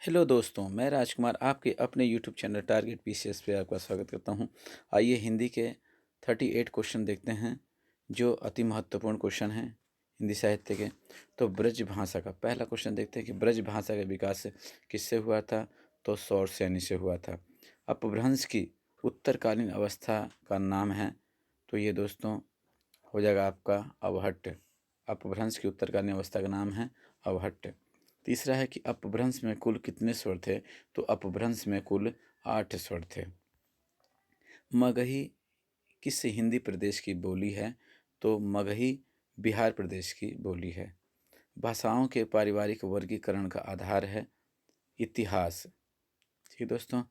Hello दोस्तों, मैं राजकुमार आपके अपने यूट्यूब चैनल टारगेट पीसीएस पे आपका स्वागत करता हूं। आइए हिंदी के 38 क्वेश्चन देखते हैं जो अति महत्वपूर्ण क्वेश्चन हैं हिंदी साहित्य के। तो ब्रज भाषा का पहला क्वेश्चन देखते हैं कि ब्रज भाषा का विकास किससे हुआ था। तो सौरसेनी से हुआ था। अपभ्रंश की उत्तरकालीन अवस्था का नाम है। तो ये दोस्तों हो जाएगा आपका अवहट्ट। अपभ्रंश की उत्तरकालीन अवस्था का नाम है अवहट्ट। तीसरा है कि अपभ्रंश में कुल कितने स्वर थे। तो अपभ्रंश में कुल 8 स्वर थे। मगही किस हिंदी प्रदेश की बोली है। तो मगही बिहार प्रदेश की बोली है। भाषाओं के पारिवारिक वर्गीकरण का आधार है इतिहास। ठीक दोस्तों।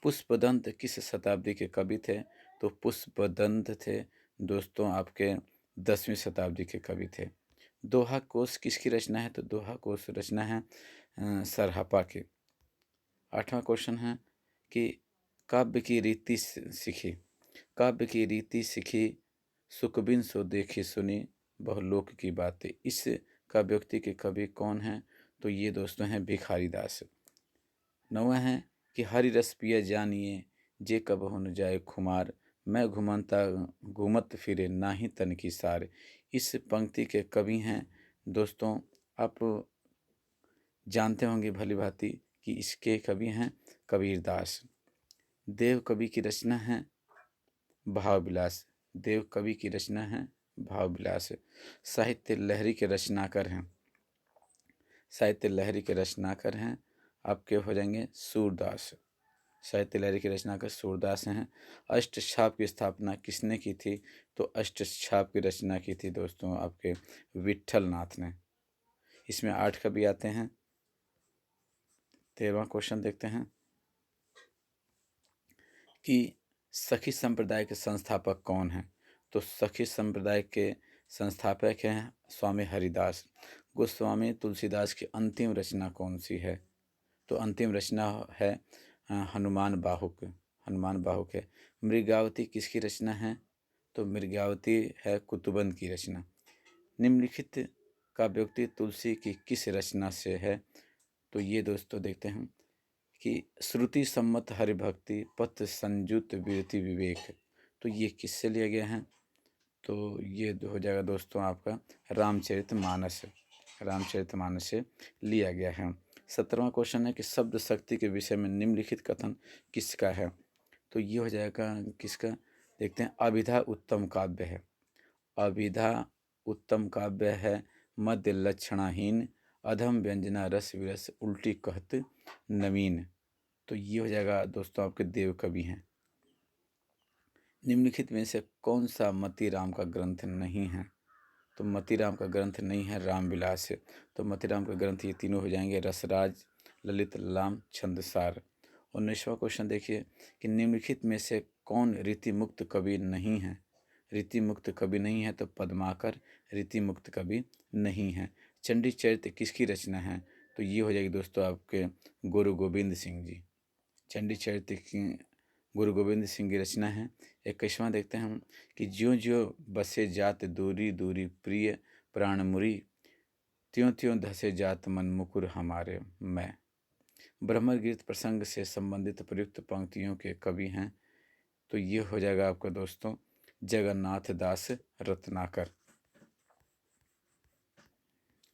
पुष्पदंत किस शताब्दी के कवि थे। तो पुष्पदंत थे दोस्तों आपके 10वीं शताब्दी के कवि थे। दोहा कोश किसकी रचना है। तो दोहा कोश रचना है सरहपा की। 8वां क्वेश्चन है कि काव्य की रीति सीखी। काव्य की रीति सीखी सुकबिन सो देखी सुनी बहुलोक की बातें। इस काव्योक्ति के कवि कौन हैं। तो ये दोस्तों हैं भिखारी दास। 9वां है कि हरि रस पिय जानिए जे कबहु न जाए खुमार। मैं घुमंता घूमत फिरे नाही तन की सार। इस पंक्ति के कवि हैं दोस्तों आप जानते होंगे भली भांति कि इसके कवि हैं कबीर दास। देव कवि की रचना है भाव विलास। देव कवि की रचना है भाव विलास। साहित्य लहरी के रचनाकार हैं। साहित्य लहरी के रचनाकार हैं आपके हो जाएंगे सूरदास। साहित्य लहरी की रचनाकार सूरदास हैं। अष्टछाप की स्थापना किसने की थी। तो अष्टछाप की रचना की थी दोस्तों आपके विट्ठल नाथ ने। इसमें 8 कवि आते हैं। 13वां क्वेश्चन देखते हैं कि सखी संप्रदाय के संस्थापक कौन हैं। तो सखी संप्रदाय के संस्थापक हैं स्वामी हरिदास। गोस्वामी तुलसीदास की अंतिम रचना कौन सी है। तो अंतिम रचना है हनुमान बाहुक। हनुमान बाहुक है। मृगावती किसकी रचना है। तो मृगावती है कुतुबंद की रचना। निम्नलिखित काव्योक्ति तुलसी की किस रचना से है। तो ये दोस्तों देखते हैं कि श्रुति सम्मत हरिभक्ति पथ संयुत विरति विवेक। तो ये किससे लिया गया है। तो ये हो जाएगा दोस्तों आपका रामचरितमानस। रामचरितमानस से लिया गया है। 17वां क्वेश्चन है कि शब्द शक्ति के विषय में निम्नलिखित कथन किसका है। तो ये हो जाएगा किसका। देखते हैं अभिधा उत्तम काव्य है। अभिधा उत्तम काव्य है मध्य लक्षणाहीन अधम व्यंजना रस विरस उल्टी कहत नवीन। तो ये हो जाएगा दोस्तों आपके देव कवि हैं। निम्नलिखित में से कौन सा मतीराम का ग्रंथ नहीं है। तो मतीराम का ग्रंथ नहीं है रामविलास। तो मतीराम का ग्रंथ ये तीनों हो जाएंगे रसराज ललित लाम छंदसार। 19वां क्वेश्चन देखिए कि निम्नलिखित में से कौन रीति मुक्त कवि नहीं है। रीति मुक्त कवि नहीं है तो पद्माकर रीति मुक्त कवि नहीं है। चंडी चरित्र किसकी रचना है। तो ये हो जाएगी दोस्तों आपके गुरु गोविंद सिंह जी। चंडी चरित्र की गुरु गोविंद सिंह की रचना है। 21वां देखते हैं हम कि ज्यों ज्यों बसे जात दूरी दूरी प्रिय प्राण मुरी त्यों त्यों धसे जात मन मुकुर हमारे मैं। ब्रह्मगीत प्रसंग से संबंधित प्रयुक्त पंक्तियों के कवि हैं। तो ये हो जाएगा आपका दोस्तों जगन्नाथ दास रत्नाकर।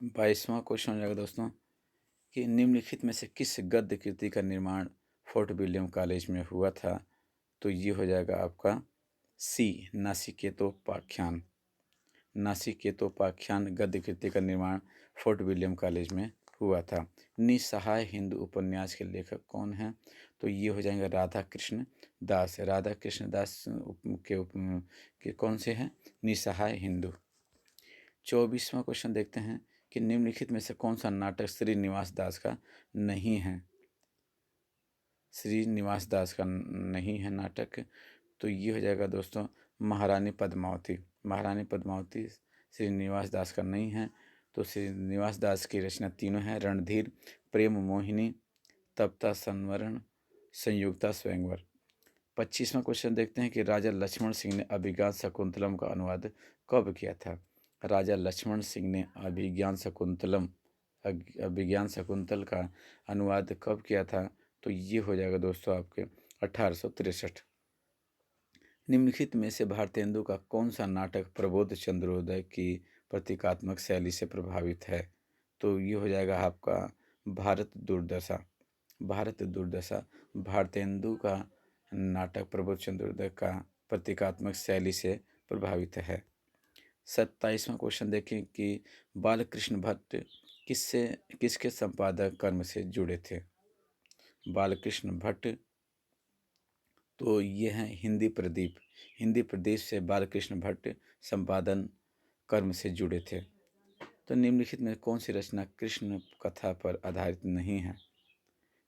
22वां क्वेश्चन हो जाएगा दोस्तों कि निम्नलिखित में से किस गद्य कृति का निर्माण फोर्ट विलियम कॉलेज में हुआ था। तो ये हो जाएगा आपका सी नासिकेतोपाख्यान। नासिकेतोपाख्यान गद्य कृति का निर्माण फोर्ट विलियम कॉलेज में हुआ था। निसहाय हिंदू उपन्यास के लेखक कौन हैं। तो ये हो जाएंगे राधा कृष्ण दास। राधा कृष्ण दास के कौन से हैं निसहाय हिंदू। 24वां क्वेश्चन देखते हैं कि निम्नलिखित में से कौन सा नाटक श्रीनिवास दास का नहीं है। श्रीनिवास दास का नहीं है नाटक। तो ये हो जाएगा दोस्तों महारानी पद्मावती। महारानी पद्मावती श्रीनिवास दास का नहीं है। तो श्रीनिवास दास की रचना तीनों हैं रणधीर प्रेम मोहिनी तप्ता संवरण संयुक्ता स्वयंवर। 25वां क्वेश्चन देखते हैं कि राजा लक्ष्मण सिंह ने अभिज्ञान शकुंतलम का अनुवाद कब किया था। राजा लक्ष्मण सिंह ने अभिज्ञान शकुंतलम अभिज्ञान शकुंतल का अनुवाद कब किया था? तो ये हो जाएगा दोस्तों आपके 1863। निम्नलिखित में से भारतेंदु का कौन सा नाटक प्रबोध चंद्रोदय की प्रतीकात्मक शैली से प्रभावित है? तो ये हो जाएगा आपका भारत दुर्दशा। भारत दुर्दशा भारतेंदु का नाटक प्रबोध चंद्रोदय का प्रतीकात्मक शैली से प्रभावित है। 27वां क्वेश्चन देखें कि बालकृष्ण भट्ट किसके संपादक कर्म से जुड़े थे? बालकृष्ण भट्ट तो ये हैं हिंदी प्रदीप। हिंदी प्रदीप से बालकृष्ण भट्ट संपादन कर्म से जुड़े थे। तो निम्नलिखित में कौन सी रचना कृष्ण कथा पर आधारित नहीं है?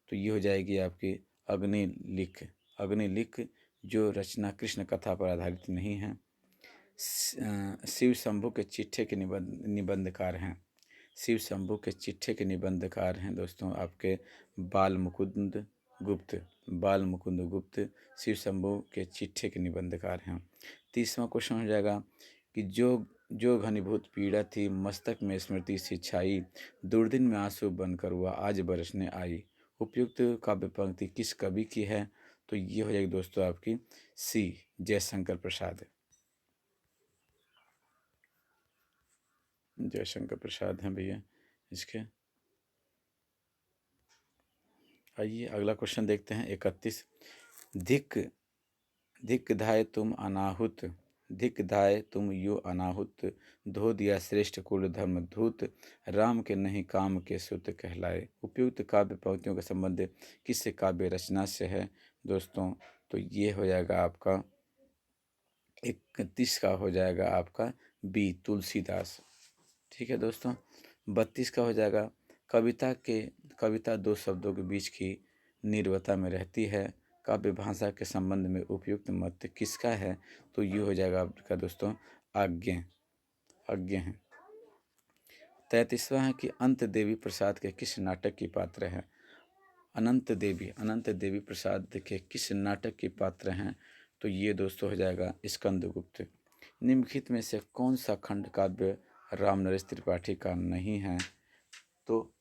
तो ये हो जाएगी आपकी अग्निलिख। अग्निलिख जो रचना कृष्ण कथा पर आधारित नहीं है। शिव शंभु के चिट्ठे के निबंधकार हैं। शिव शंभु के चिट्ठे के निबंधकार हैं दोस्तों आपके बाल मुकुंद गुप्त। बाल मुकुंद गुप्त शिव शंभु के चिट्ठे के निबंधकार हैं। 30वां क्वेश्चन हो जाएगा कि जो घनीभूत पीड़ा थी मस्तक में स्मृति सी छाई, दुर्दिन में आंसू बनकर वह आज बरसने आई। उपयुक्त काव्य पंक्ति किस कवि की है? तो ये हो जाएगी दोस्तों आपकी सी जयशंकर प्रसाद। जयशंकर प्रसाद हैं भैया इसके। आइए अगला क्वेश्चन देखते हैं 31। धिक धिक धाय तुम अनाहुत, धिक धाय तुम यो अनाहुत, धो दिया श्रेष्ठ कुल धर्म धूत, राम के नहीं काम के सुत कहलाए। उपयुक्त काव्य पंक्तियों का संबंध किस काव्य रचना से है दोस्तों? तो ये हो जाएगा आपका 31 का हो जाएगा आपका बी तुलसीदास। ठीक है दोस्तों। 32 का हो जाएगा कविता दो शब्दों के बीच की निर्वता में रहती है, काव्य भाषा के संबंध में उपयुक्त मत किसका है? तो ये हो जाएगा आपका दोस्तों आज्ञे हैं। 33वां है कि अंत देवी प्रसाद के किस नाटक की पात्र है? अनंत देवी प्रसाद के किस नाटक की पात्र हैं? तो ये दोस्तों हो जाएगा स्कंदगुप्त। निम्नलिखित में से कौन सा खंड काव्य राम नरेश त्रिपाठी का नहीं है? तो